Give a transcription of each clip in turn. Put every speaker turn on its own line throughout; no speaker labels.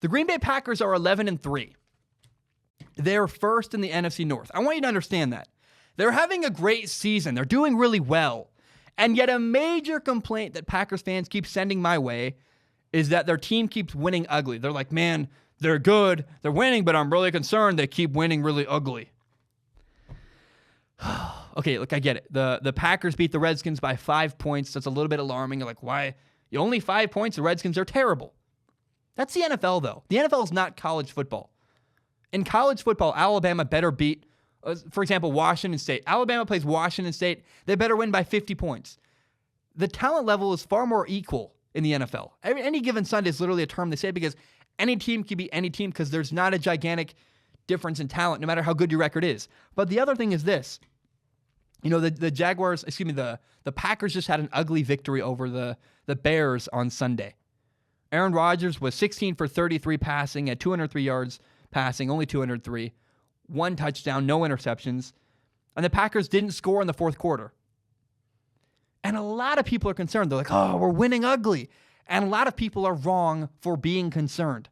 The Green Bay Packers are 11-3. They're first in the NFC North. I want you to understand that. They're having a great season. They're doing really well. And yet a major complaint that Packers fans keep sending my way is that their team keeps winning ugly. They're like, man, they're good. They're winning, but I'm really concerned they keep winning really ugly. Okay, look, I get it. The Packers beat the Redskins by 5 points. That's a little bit alarming. You're like, why? Only 5 points? The Redskins are terrible. That's the NFL, though. The NFL is not college football. In college football, Alabama better beat, for example, Washington State. Alabama plays Washington State. They better win by 50 points. The talent level is far more equal in the NFL. Any given Sunday is literally a term they say because any team can beat any team because there's not a gigantic difference in talent, no matter how good your record is. But the other thing is this. The Jaguars, the Packers just had an ugly victory over the Bears on Sunday. Aaron Rodgers was 16 for 33 passing at 203 yards passing, only 203. 1 touchdown, no interceptions. And the Packers didn't score in the fourth quarter. And a lot of people are concerned. They're like, oh, we're winning ugly. And a lot of people are wrong for being concerned.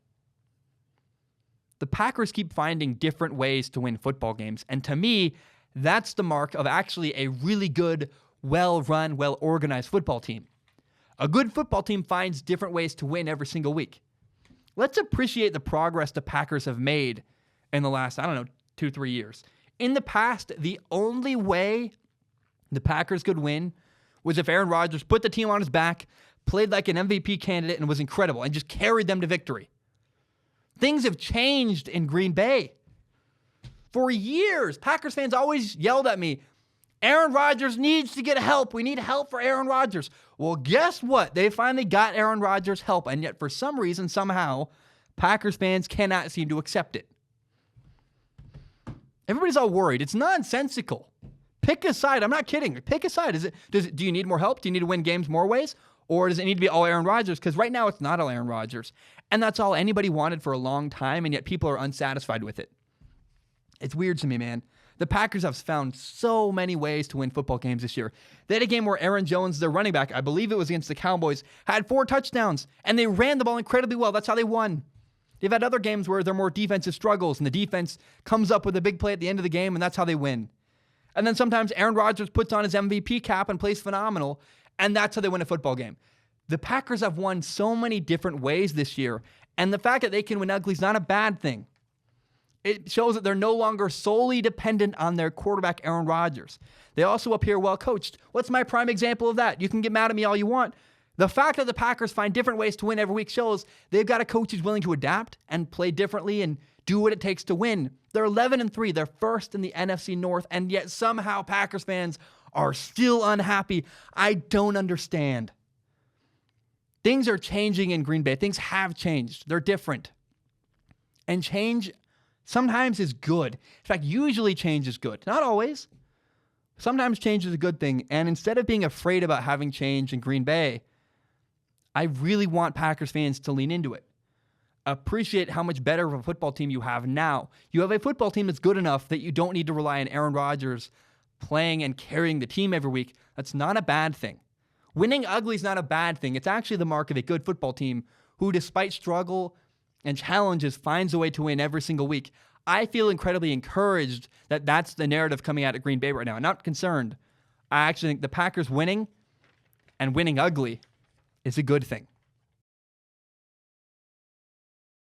The Packers keep finding different ways to win football games. And to me, that's the mark of actually a really good, well-run, well-organized football team. A good football team finds different ways to win every single week. Let's appreciate the progress the Packers have made in the last, 2-3 years. In the past, the only way the Packers could win was if Aaron Rodgers put the team on his back, played like an MVP candidate, and was incredible, and just carried them to victory. Things have changed in Green Bay. For years, Packers fans always yelled at me, Aaron Rodgers needs to get help. We need help for Aaron Rodgers. Well, guess what? They finally got Aaron Rodgers help, and yet for some reason, somehow, Packers fans cannot seem to accept it. Everybody's all worried. It's nonsensical. Pick a side. I'm not kidding. Pick a side. Do you need more help? Do you need to win games more ways? Or does it need to be all Aaron Rodgers? Because right now it's not all Aaron Rodgers. And that's all anybody wanted for a long time, and yet people are unsatisfied with it. It's weird to me, man. The Packers have found so many ways to win football games this year. They had a game where Aaron Jones, their running back, I believe it was against the Cowboys, had 4 touchdowns, and they ran the ball incredibly well. That's how they won. They've had other games where they're more defensive struggles, and the defense comes up with a big play at the end of the game, and that's how they win. And then sometimes Aaron Rodgers puts on his MVP cap and plays phenomenal, and that's how they win a football game. The Packers have won so many different ways this year, and the fact that they can win ugly is not a bad thing. It shows that they're no longer solely dependent on their quarterback, Aaron Rodgers. They also appear well coached. What's my prime example of that? You can get mad at me all you want. The fact that the Packers find different ways to win every week shows they've got a coach who's willing to adapt and play differently and do what it takes to win. They're 11-3. They're first in the NFC North, and yet somehow Packers fans are still unhappy. I don't understand. Things are changing in Green Bay. Things have changed. They're different. And change sometimes is good. In fact, usually change is good. Not always. Sometimes change is a good thing. And instead of being afraid about having change in Green Bay, I really want Packers fans to lean into it. Appreciate how much better of a football team you have now. You have a football team that's good enough that you don't need to rely on Aaron Rodgers playing and carrying the team every week. That's not a bad thing. Winning ugly is not a bad thing. It's actually the mark of a good football team who, despite struggle and challenges, finds a way to win every single week. I feel incredibly encouraged that that's the narrative coming out of Green Bay right now. I'm not concerned. I actually think the Packers winning and winning ugly is a good thing.